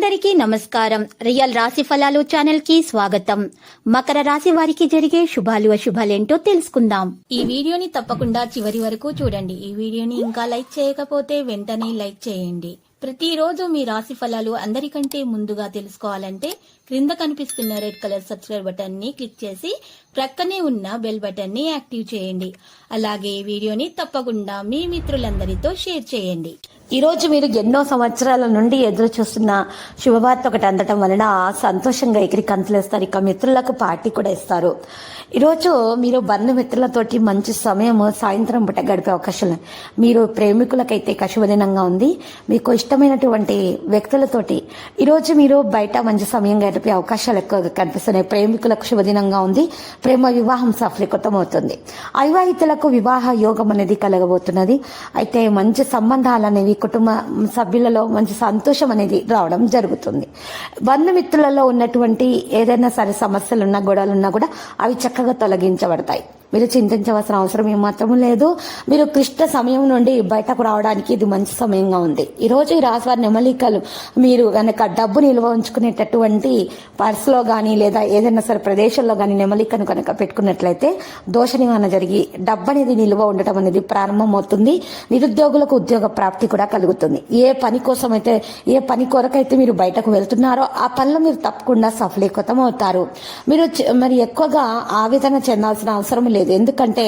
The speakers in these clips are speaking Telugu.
అందరికీ నమస్కారం. రియల్ రాశి ఫలాలు ఛానల్ కి స్వాగతం. మకర రాశి వారికి జరిగే శుభాలు అశుభాలేంటో తెలుసుకుందాం. ఈ వీడియోని తప్పకుండా చివరి వరకు చూడండి. ఈ వీడియోని ఇంకా లైక్ చేయకపోతే వెంటనే లైక్ చేయండి. ప్రతిరోజు మీ రాశి ఫలాలు అందరికంటే ముందుగా తెలుసుకోవాలంటే క్రింద కనిపిస్తున్న రెడ్ కలర్ సబ్స్క్రైబ్ బటన్ ని క్లిక్ చేసి ప్రక్కనే ఉన్న బెల్ బటన్ ని యాక్టివ్ చేయండి. అలాగే ఈ వీడియోని తప్పకుండా మీ మిత్రులందరితో షేర్ చేయండి. ఈ రోజు మీరు ఎన్నో సంవత్సరాల నుండి ఎదురు చూస్తున్న శుభవార్త ఒకటి అందటం వలన సంతోషంగా ఎగిరి కంతులేస్తారు. ఇక మిత్రులకు పార్టీ కూడా ఇస్తారు. ఈరోజు మీరు బంధుమిత్రులతోటి మంచి సమయం సాయంత్రం పూట గడిపే అవకాశం. మీరు ప్రేమికులకైతే శుభదినంగా ఉంది. మీకు ఇష్టమైనటువంటి వ్యక్తులతోటి ఈరోజు మీరు బయట మంచి సమయం గడిపే అవకాశాలు ఎక్కువగా కనిపిస్తున్నాయి. ప్రేమికులకు శుభదినంగా ఉంది. ప్రేమ వివాహం సఫలీకృతం అవుతుంది. అవివాహితులకు వివాహ యోగం అనేది కలగబోతున్నది. అయితే మంచి సంబంధాలు అనేవి కుటుంబ సభ్యులలో మంచి సంతోషం అనేది రావడం జరుగుతుంది. బంధుమిత్రులలో ఉన్నటువంటి ఏదైనా సరే సమస్యలున్నా గొడవలున్నా కూడా అవి చక్కగా తొలగించబడతాయి. మీరు చింతించవలసిన అవసరం ఏమాత్రం లేదు. మీరు క్లిష్ట సమయం నుండి బయటకు రావడానికి ఇది మంచి సమయంగా ఉంది. ఈ రోజు ఈ రాశి వారి నెమలికలు మీరు గనక డబ్బు నిల్వ ఉంచుకునేటటువంటి పర్సులో గానీ లేదా ఏదైనా సరే ప్రదేశంలో గానీ నెమలికను కనుక పెట్టుకున్నట్లయితే దోష నివారణ జరిగి డబ్బు అనేది నిల్వ ఉండటం అనేది ప్రారంభమవుతుంది. నిరుద్యోగులకు ఉద్యోగ ప్రాప్తి కూడా కలుగుతుంది. ఏ పని కోసం అయితే ఏ పని కొరకైతే మీరు బయటకు వెళ్తున్నారో ఆ పనిలో మీరు తప్పకుండా సఫలీకృతం అవుతారు. మీరు మరి ఎక్కువగా ఆవేదన చెందాల్సిన అవసరం లేదు. ఎందుకంటే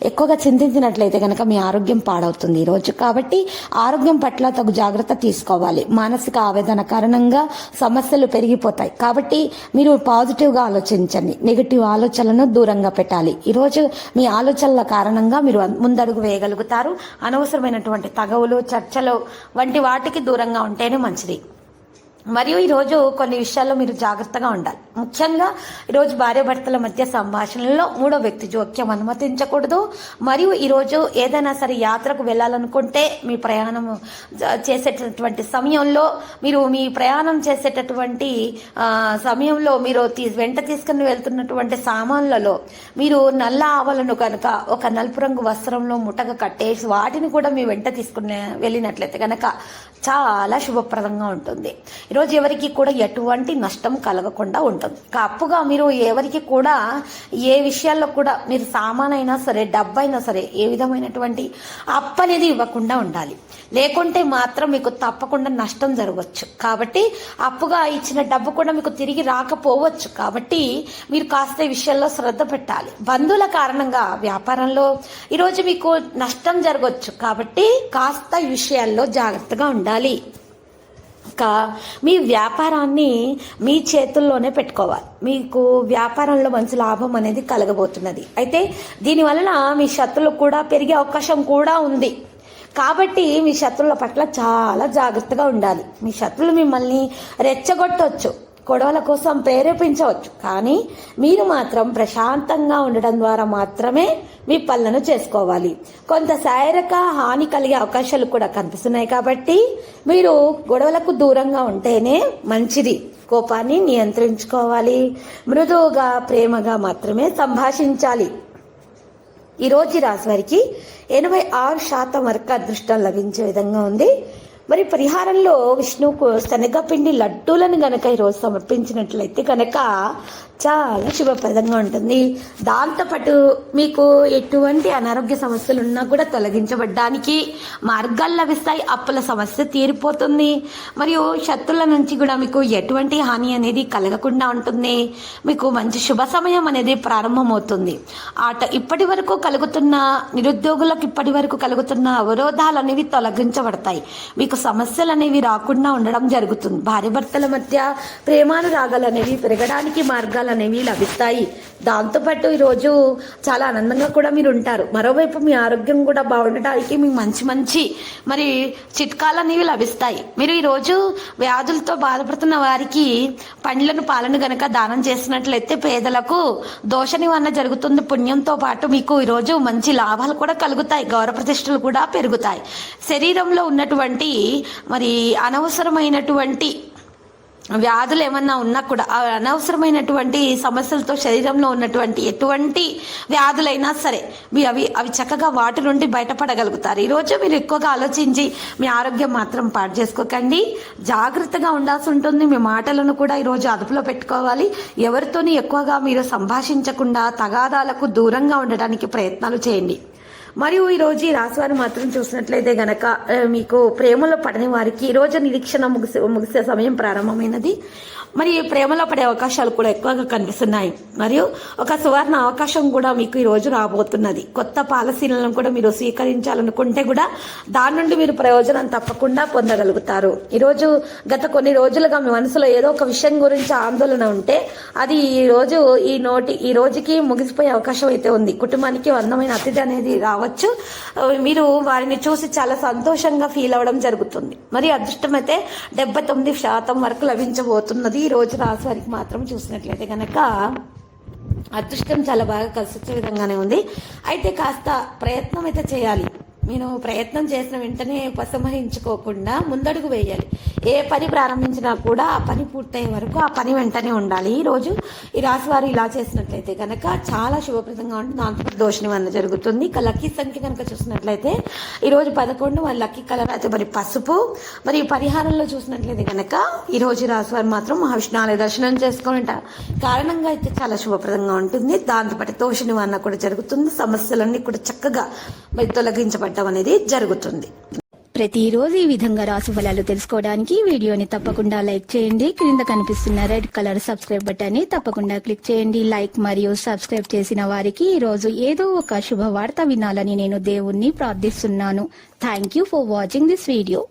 ఎక్కువగా చింతించినట్లయితే కనుక మీ ఆరోగ్యం పాడవుతుంది ఈ రోజు. కాబట్టి ఆరోగ్యం పట్ల తగు జాగ్రత్త తీసుకోవాలి. మానసిక ఆవేదన కారణంగా సమస్యలు పెరిగిపోతాయి. కాబట్టి మీరు పాజిటివ్ గా ఆలోచించండి. నెగిటివ్ ఆలోచనలను దూరంగా పెట్టాలి. ఈ రోజు మీ ఆలోచనల కారణంగా మీరు ముందడుగు వేయగలుగుతారు. అనవసరమైనటువంటి తగవులు చర్చలు వంటి వాటికి దూరంగా ఉంటేనే మంచిది. మరియు ఈరోజు కొన్ని విషయాల్లో మీరు జాగ్రత్తగా ఉండాలి. ముఖ్యంగా ఈరోజు భార్యాభర్తల మధ్య సంభాషణలో మూడో వ్యక్తి జోక్యం అనుమతించకూడదు. మరియు ఈరోజు ఏదైనా సరే యాత్రకు వెళ్ళాలనుకుంటే మీ ప్రయాణం చేసేటటువంటి సమయంలో మీరు మీ ప్రయాణం చేసేటటువంటి సమయంలో మీరు వెంట తీసుకుని వెళ్తున్నటువంటి సామాన్లలో మీరు నల్ల ఆవలను కనుక ఒక నలుపు రంగు వస్త్రంలో ముట్టగా కట్టేసి వాటిని కూడా మీ వెంట తీసుకుని వెళ్ళినట్లయితే కనుక చాలా శుభప్రదంగా ఉంటుంది. ఈరోజు ఎవరికి కూడా ఎటువంటి నష్టం కలగకుండా ఉంటుంది. అప్పుగా మీరు ఎవరికి కూడా ఏ విషయాల్లో కూడా మీరు సామానైనా సరే డబ్బైనా సరే ఏ విధమైనటువంటి అప్పు అనేది ఇవ్వకుండా ఉండాలి. లేకుంటే మాత్రం మీకు తప్పకుండా నష్టం జరగవచ్చు. కాబట్టి అప్పుగా ఇచ్చిన డబ్బు కూడా మీకు తిరిగి రాకపోవచ్చు. కాబట్టి మీరు కాస్త ఈ విషయాల్లో శ్రద్ధ పెట్టాలి. బంధువుల కారణంగా వ్యాపారంలో ఈరోజు మీకు నష్టం జరగవచ్చు. కాబట్టి కాస్త ఈ విషయాల్లో జాగ్రత్తగా ఉండాలి. ఇంకా మీ వ్యాపారాన్ని మీ చేతుల్లోనే పెట్టుకోవాలి. మీకు వ్యాపారంలో మంచి లాభం అనేది కలగబోతున్నది. అయితే దీనివలన మీ శత్రువులు కూడా పెరిగే అవకాశం కూడా ఉంది. కాబట్టి మీ శత్రువుల పట్ల చాలా జాగ్రత్తగా ఉండాలి. మీ శత్రువులు మిమ్మల్ని రెచ్చగొట్టవచ్చు, గొడవల కోసం ప్రేరేపించవచ్చు. కానీ మీరు మాత్రం ప్రశాంతంగా ఉండడం ద్వారా మాత్రమే మీ పనులను చేసుకోవాలి. కొంత శారీరక హాని కలిగే అవకాశాలు కూడా కనిపిస్తున్నాయి. కాబట్టి మీరు గొడవలకు దూరంగా ఉంటేనే మంచిది. కోపాన్ని నియంత్రించుకోవాలి. మృదువుగా ప్రేమగా మాత్రమే సంభాషించాలి. ఈ రోజు రాశి వారికి 86% వరకు అదృష్టం లభించే విధంగా ఉంది. మరి పరిహారంలో విష్ణువుకు శనగపిండి లడ్డూలను గనక ఈరోజు సమర్పించినట్లయితే కనుక చాలా శుభప్రదంగా ఉంటుంది. దాంతోపాటు మీకు ఎటువంటి అనారోగ్య సమస్యలు ఉన్నా కూడా తొలగించబడ్డానికి మార్గాలు లభిస్తాయి. అప్పుల సమస్య తీరిపోతుంది. మరియు శత్రువుల నుంచి కూడా మీకు ఎటువంటి హాని అనేది కలగకుండా ఉంటుంది. మీకు మంచి శుభ సమయం అనేది ప్రారంభమవుతుంది. ఇప్పటి వరకు కలుగుతున్న నిరుద్యోగులకు ఇప్పటి వరకు కలుగుతున్న అవరోధాలు అనేవి తొలగించబడతాయి. మీకు సమస్యలు అనేవి రాకుండా ఉండడం జరుగుతుంది. భార్యాభర్తల మధ్య ప్రేమానురాగాలు అనేవి పెరగడానికి మార్గాలు అనేవి లభిస్తాయి. దాంతోపాటు ఈరోజు చాలా ఆనందంగా కూడా మీరు ఉంటారు. మరోవైపు మీ ఆరోగ్యం కూడా బాగుండటానికి మీకు మంచి మంచి మరి చిట్కాలు అనేవి లభిస్తాయి. మీరు ఈరోజు వ్యాధులతో బాధపడుతున్న వారికి పండ్లను పాలను గనక దానం చేసినట్లయితే పేదలకు దోష నివారణ జరుగుతుంది. పుణ్యంతో పాటు మీకు ఈరోజు మంచి లాభాలు కూడా కలుగుతాయి. గౌరవ ప్రతిష్టలు కూడా పెరుగుతాయి. శరీరంలో ఉన్నటువంటి మరి అనవసరమైనటువంటి వ్యాధులు ఏమన్నా ఉన్నా కూడా అనవసరమైనటువంటి సమస్యలతో శరీరంలో ఉన్నటువంటి ఎటువంటి వ్యాధులైనా సరే అవి చక్కగా వాటి నుండి బయటపడగలుగుతారు. ఈరోజు మీరు ఎక్కువగా ఆలోచించి మీ ఆరోగ్యం మాత్రం పాడు చేసుకోకండి. జాగ్రత్తగా ఉండాల్సి ఉంటుంది. మీ మాటలను కూడా ఈరోజు అదుపులో పెట్టుకోవాలి. ఎవరితోని ఎక్కువగా మీరు సంభాషించకుండా తగాదాలకు దూరంగా ఉండడానికి ప్రయత్నాలు చేయండి. మరియు ఈరోజు ఈ రాశి వారు మాత్రం చూసినట్లయితే గనక మీకు ప్రేమలో పడని వారికి ఈరోజు నిరీక్షణ ముగిసే సమయం ప్రారంభమైనది. మరి ప్రేమలో పడే అవకాశాలు కూడా ఎక్కువగా కనిపిస్తున్నాయి. మరియు ఒక సువర్ణ అవకాశం కూడా మీకు ఈ రోజు రాబోతున్నది. కొత్త పాలసీలను కూడా మీరు స్వీకరించాలనుకుంటే కూడా దాని నుండి మీరు ప్రయోజనం తప్పకుండా పొందగలుగుతారు. ఈరోజు గత కొన్ని రోజులుగా మీ మనసులో ఏదో ఒక విషయం గురించి ఆందోళన ఉంటే అది ఈ రోజుకి ముగిసిపోయే అవకాశం అయితే ఉంది. కుటుంబానికి అందమైన అతిథి అనేది రావచ్చు. మీరు వారిని చూసి చాలా సంతోషంగా ఫీల్ అవ్వడం జరుగుతుంది. మరి అదృష్టమైతే 79% వరకు లభించబోతున్నది. ఈ రోజు రాశి వారికి మాత్రం చూసినట్లయితే కనుక అదృష్టం చాలా బాగా కలిసి వచ్చే విధంగానే ఉంది. అయితే కాస్త ప్రయత్నం అయితే చేయాలి. మీరు ప్రయత్నం చేసిన వెంటనే ఉపసంహరించుకోకుండా ముందడుగు వేయాలి. ఏ పని ప్రారంభించినా కూడా ఆ పని పూర్తయ్యే వరకు ఆ పని వెంటనే ఉండాలి. ఈరోజు ఈ రాశి వారు ఇలా చేసినట్లయితే కనుక చాలా శుభప్రదంగా ఉంటుంది. దాంతో దోష నివారణ జరుగుతుంది. లక్కీ సంఖ్య కనుక చూసినట్లయితే ఈరోజు 11. మరి లక్కీ కలర్ అయితే మరి పసుపు. మరి పరిహారంలో చూసినట్లయితే కనుక ఈరోజు రాశి వారు మాత్రం మహావిష్ణు ఆలయ దర్శనం చేసుకుని కారణంగా అయితే చాలా శుభప్రదంగా ఉంటుంది. దాంతోపాటు దోష నివారణ కూడా జరుగుతుంది. సమస్యలన్నీ కూడా చక్కగా మరి తొలగించబడ్డాయి అనేది జరుగుతుంది. ప్రతిరోజు ఈ విధంగా రాశి ఫలాలు తెలుసుకోవడానికి వీడియోని తప్పకుండా లైక్ చేయండి. క్రింద కనిపిస్తున్న రెడ్ కలర్ సబ్స్క్రైబ్ బటన్ ని తప్పకుండా క్లిక్ చేయండి. లైక్ మరియు సబ్స్క్రైబ్ చేసిన వారికి ఈ రోజు ఏదో ఒక శుభవార్త వినాలని నేను దేవుణ్ణి ప్రార్థిస్తున్నాను. Thank you for watching this video.